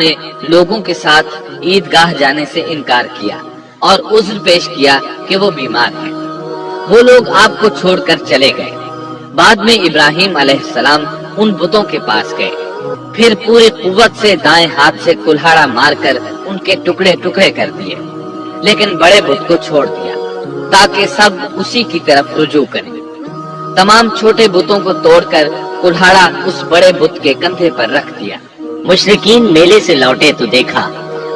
نے لوگوں کے ساتھ عیدگاہ جانے سے انکار کیا اور عذر پیش کیا کہ وہ بیمار ہیں۔ وہ لوگ آپ کو چھوڑ کر چلے گئے۔ بعد میں ابراہیم علیہ السلام ان بتوں کے پاس گئے، پھر پوری قوت سے دائیں ہاتھ سے کلہاڑا مار کر ان کے ٹکڑے ٹکڑے کر دیے، لیکن بڑے بت کو چھوڑ دیا تاکہ سب اسی کی طرف رجوع کریں۔ تمام چھوٹے بتوں کو توڑ کر کلہاڑا اس بڑے بت کے کندھے پر رکھ دیا۔ مشرکین میلے سے لوٹے تو دیکھا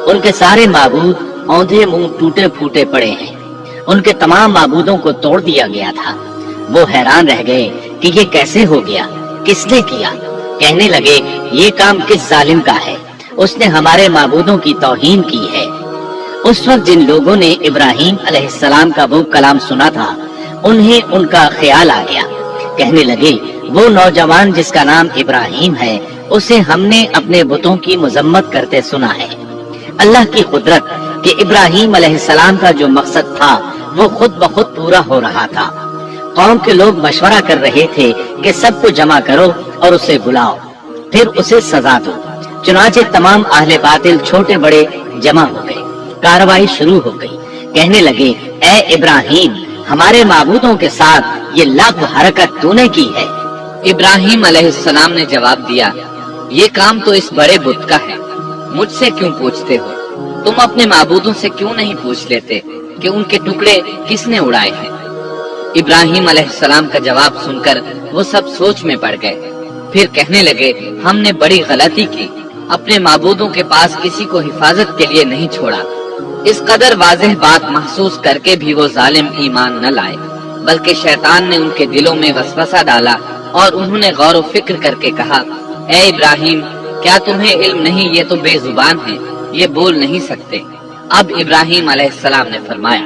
ان کے سارے معبود اوندھے منہ ٹوٹے پھوٹے پڑے ہیں، ان کے تمام معبودوں کو توڑ دیا گیا تھا۔ وہ حیران رہ گئے کہ یہ کیسے ہو گیا، کس نے کیا؟ کہنے لگے یہ کام کس ظالم کا ہے، اس نے ہمارے معبودوں کی توہین کی ہے۔ اس وقت جن لوگوں نے ابراہیم علیہ السلام کا وہ کلام سنا تھا انہیں ان کا خیال آ گیا۔ کہنے لگے وہ نوجوان جس کا نام ابراہیم ہے اسے ہم نے اپنے بتوں کی مذمت کرتے سنا ہے۔ اللہ کی قدرت کہ ابراہیم علیہ السلام کا جو مقصد تھا وہ خود بخود پورا ہو رہا تھا۔ قوم کے لوگ مشورہ کر رہے تھے کہ سب کو جمع کرو اور اسے بلاؤ، پھر اسے سزا دو۔ چنانچہ تمام اہل باطل چھوٹے بڑے جمع ہو گئے، کارروائی شروع ہو گئی۔ کہنے لگے اے ابراہیم، ہمارے معبودوں کے ساتھ یہ لغو حرکت تو نے کی ہے۔ ابراہیم علیہ السلام نے جواب دیا، یہ کام تو اس بڑے بت کا ہے، مجھ سے کیوں پوچھتے ہو؟ تم اپنے معبودوں سے کیوں نہیں پوچھ لیتے کہ ان کے ٹکڑے کس نے اڑائے ہیں؟ ابراہیم علیہ السلام کا جواب سن کر وہ سب سوچ میں پڑ گئے، پھر کہنے لگے ہم نے بڑی غلطی کی، اپنے معبودوں کے پاس کسی کو حفاظت کے لیے نہیں چھوڑا۔ اس قدر واضح بات محسوس کر کے بھی وہ ظالم ایمان نہ لائے، بلکہ شیطان نے ان کے دلوں میں وسوسہ ڈالا اور انہوں نے غور و فکر کر کے کہا، اے ابراہیم، کیا تمہیں علم نہیں، یہ تو بے زبان ہیں، یہ بول نہیں سکتے۔ اب ابراہیم علیہ السلام نے فرمایا،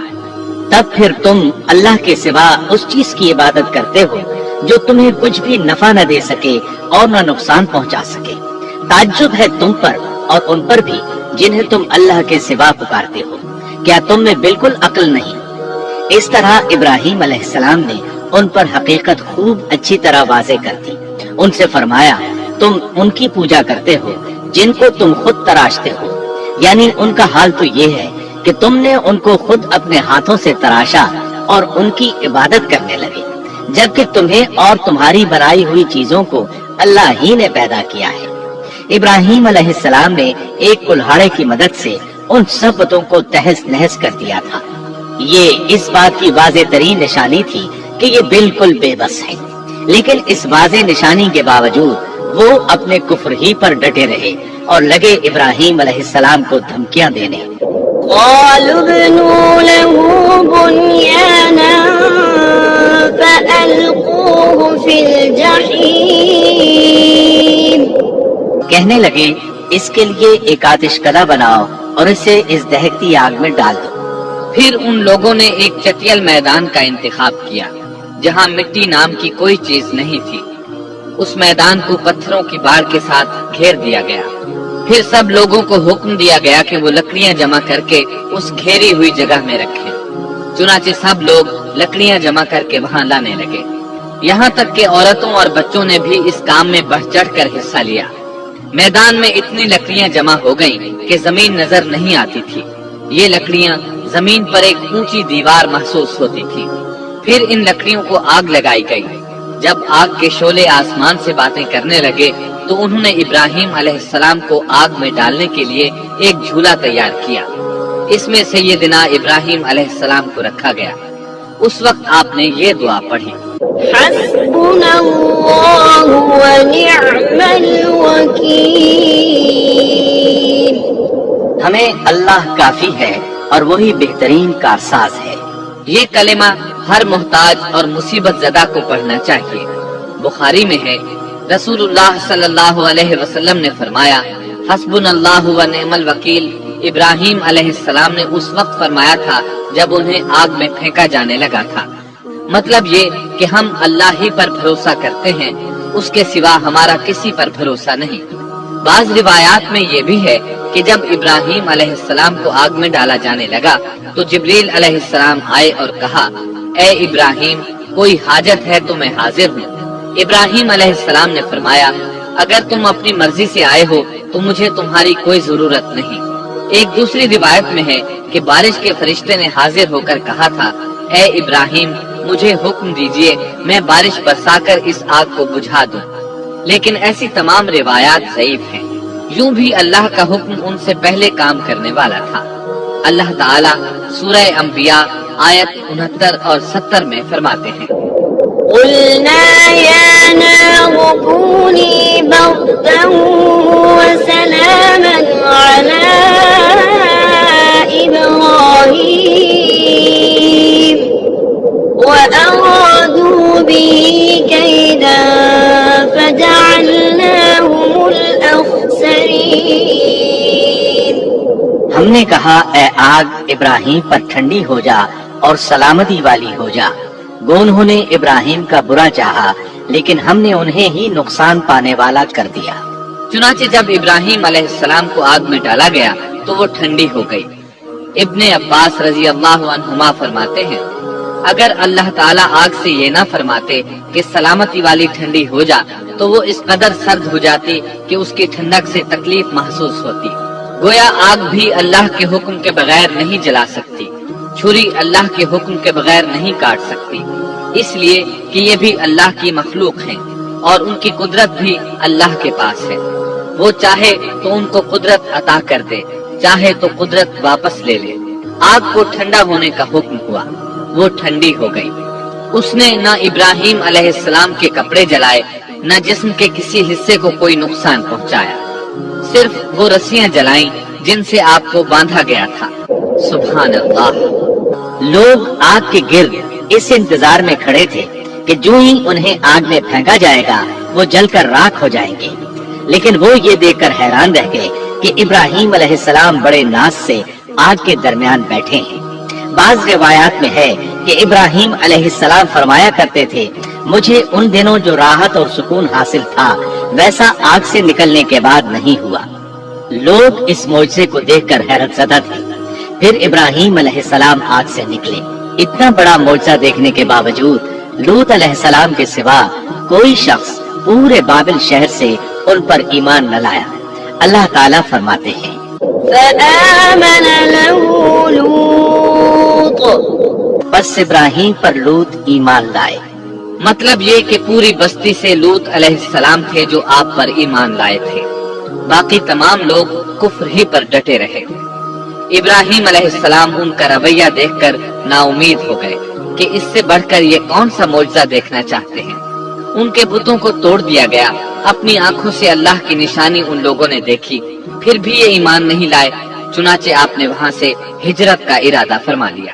تب پھر تم اللہ کے سوا اس چیز کی عبادت کرتے ہو جو تمہیں کچھ بھی نفع نہ دے سکے اور نہ نقصان پہنچا سکے۔ تعجب ہے تم پر اور ان پر بھی جنہیں تم اللہ کے سوا پکارتے ہو، کیا تم میں بالکل عقل نہیں؟ اس طرح ابراہیم علیہ السلام نے ان پر حقیقت خوب اچھی طرح واضح کر دی۔ ان سے فرمایا تم ان کی پوجا کرتے ہو جن کو تم خود تراشتے ہو، یعنی ان کا حال تو یہ ہے کہ تم نے ان کو خود اپنے ہاتھوں سے تراشا اور ان کی عبادت کرنے لگے، جبکہ تمہیں اور تمہاری بنائی ہوئی چیزوں کو اللہ ہی نے پیدا کیا ہے۔ ابراہیم علیہ السلام نے ایک کلہاڑے کی مدد سے ان سب بتوں کو تہس نہس کر دیا تھا۔ یہ اس بات کی واضح ترین نشانی تھی کہ یہ بالکل بے بس ہے، لیکن اس واضح نشانی کے باوجود وہ اپنے کفر ہی پر ڈٹے رہے اور لگے ابراہیم علیہ السلام کو دھمکیاں دینے۔ قالوا ابنوا له بنيانا فألقوه في الجحيم۔ کہنے لگے اس کے لیے ایک آتش کدہ بناؤ اور اسے اس دہکتی آگ میں ڈال دو۔ پھر ان لوگوں نے ایک چٹیل میدان کا انتخاب کیا جہاں مٹی نام کی کوئی چیز نہیں تھی۔ اس میدان کو پتھروں کی باڑ کے ساتھ گھیر دیا گیا۔ پھر سب لوگوں کو حکم دیا گیا کہ وہ لکڑیاں جمع کر کے اس گھیری ہوئی جگہ میں رکھیں۔ چنانچہ سب لوگ لکڑیاں جمع کر کے وہاں لانے لگے، یہاں تک کہ عورتوں اور بچوں نے بھی اس کام میں بڑھ چڑھ کر حصہ لیا۔ میدان میں اتنی لکڑیاں جمع ہو گئیں کہ زمین نظر نہیں آتی تھی۔ یہ لکڑیاں زمین پر ایک اونچی دیوار محسوس ہوتی تھی۔ پھر ان لکڑیوں کو آگ لگائی گئی۔ جب آگ کے شعلے آسمان سے باتیں کرنے لگے تو انہوں نے ابراہیم علیہ السلام کو آگ میں ڈالنے کے لیے ایک جھولا تیار کیا۔ اس میں سیدنا ابراہیم علیہ السلام کو رکھا گیا۔ اس وقت آپ نے یہ دعا پڑھی، حسبنا اللہ ونعم الوکیل۔ ہمیں اللہ کافی ہے اور وہی بہترین کارساز ہے۔ یہ کلمہ ہر محتاج اور مصیبت زدہ کو پڑھنا چاہیے۔ بخاری میں ہے، رسول اللہ صلی اللہ علیہ وسلم نے فرمایا، حسبنا اللہ و نعم الوکیل ابراہیم علیہ السلام نے اس وقت فرمایا تھا جب انہیں آگ میں پھینکا جانے لگا تھا۔ مطلب یہ کہ ہم اللہ ہی پر بھروسہ کرتے ہیں، اس کے سوا ہمارا کسی پر بھروسہ نہیں۔ بعض روایات میں یہ بھی ہے کہ جب ابراہیم علیہ السلام کو آگ میں ڈالا جانے لگا تو جبریل علیہ السلام آئے اور کہا، اے ابراہیم، کوئی حاجت ہے تو میں حاضر ہوں۔ ابراہیم علیہ السلام نے فرمایا، اگر تم اپنی مرضی سے آئے ہو تو مجھے تمہاری کوئی ضرورت نہیں۔ ایک دوسری روایت میں ہے کہ بارش کے فرشتے نے حاضر ہو کر کہا تھا، اے ابراہیم مجھے حکم دیجئے میں بارش برسا کر اس آگ کو بجھا دوں، لیکن ایسی تمام روایات ضعیف ہیں۔ یوں بھی اللہ کا حکم ان سے پہلے کام کرنے والا تھا۔ اللہ تعالیٰ سورہ انبیاء آیت 69 اور 70 میں فرماتے ہیں، قلنا يا نار كوني بردا وسلاما على إبراهيم وأرادوا به كيدا فجعلناهم الأخسرين۔ ہم نے کہا اے آگ ابراہیم پر ٹھنڈی ہو جا اور سلامتی والی ہو جا۔ گو انہوں نے ابراہیم کا برا چاہا لیکن ہم نے انہیں ہی نقصان پانے والا کر دیا۔ چنانچہ جب ابراہیم علیہ السلام کو آگ میں ڈالا گیا تو وہ ٹھنڈی ہو گئی۔ ابن عباس رضی اللہ عنہما فرماتے ہیں، اگر اللہ تعالیٰ آگ سے یہ نہ فرماتے کہ سلامتی والی ٹھنڈی ہو جا تو وہ اس قدر سرد ہو جاتی کہ اس کی ٹھنڈک سے تکلیف محسوس ہوتی۔ گویا آگ بھی اللہ کے حکم کے بغیر نہیں جلا سکتی، چھری اللہ کے حکم کے بغیر نہیں کاٹ سکتی، اس لیے کہ یہ بھی اللہ کی مخلوق ہیں اور ان کی قدرت بھی اللہ کے پاس ہے۔ وہ چاہے تو ان کو قدرت عطا کر دے، چاہے تو قدرت واپس لے لے۔ آگ کو ٹھنڈا ہونے کا حکم ہوا، وہ ٹھنڈی ہو گئی۔ اس نے نہ ابراہیم علیہ السلام کے کپڑے جلائے، نہ جسم کے کسی حصے کو کوئی نقصان پہنچایا، صرف وہ رسیاں جلائیں جن سے آپ کو باندھا گیا تھا۔ سبحان اللہ۔ لوگ آگ کے گرد اس انتظار میں کھڑے تھے کہ جو ہی انہیں آگ میں پھینکا جائے گا وہ جل کر راکھ ہو جائیں گے، لیکن وہ یہ دیکھ کر حیران رہ گئے کہ ابراہیم علیہ السلام بڑے ناز سے آگ کے درمیان بیٹھے ہیں۔ بعض روایات میں ہے کہ ابراہیم علیہ السلام فرمایا کرتے تھے، مجھے ان دنوں جو راحت اور سکون حاصل تھا ویسا آگ سے نکلنے کے بعد نہیں ہوا۔ لوگ اس معجزے کو دیکھ کر حیرت زدہ تھے۔ پھر ابراہیم علیہ السلام آگ سے نکلے۔ اتنا بڑا معجزہ دیکھنے کے باوجود لوط علیہ السلام کے سوا کوئی شخص پورے بابل شہر سے ان پر ایمان نہ لایا۔ اللہ تعالیٰ فرماتے ہیں، فآمن له لوط بس ابراہیم پر لوط ایمان لائے۔ مطلب یہ کہ پوری بستی سے لوط علیہ السلام تھے جو آپ پر ایمان لائے تھے، باقی تمام لوگ کفر ہی پر ڈٹے رہے۔ ابراہیم علیہ السلام ان کا رویہ دیکھ کر نا امید ہو گئے کہ اس سے بڑھ کر یہ کون سا معجزہ دیکھنا چاہتے ہیں۔ ان کے بتوں کو توڑ دیا گیا، اپنی آنکھوں سے اللہ کی نشانی ان لوگوں نے دیکھی، پھر بھی یہ ایمان نہیں لائے، چنانچہ آپ نے وہاں سے ہجرت کا ارادہ فرما لیا۔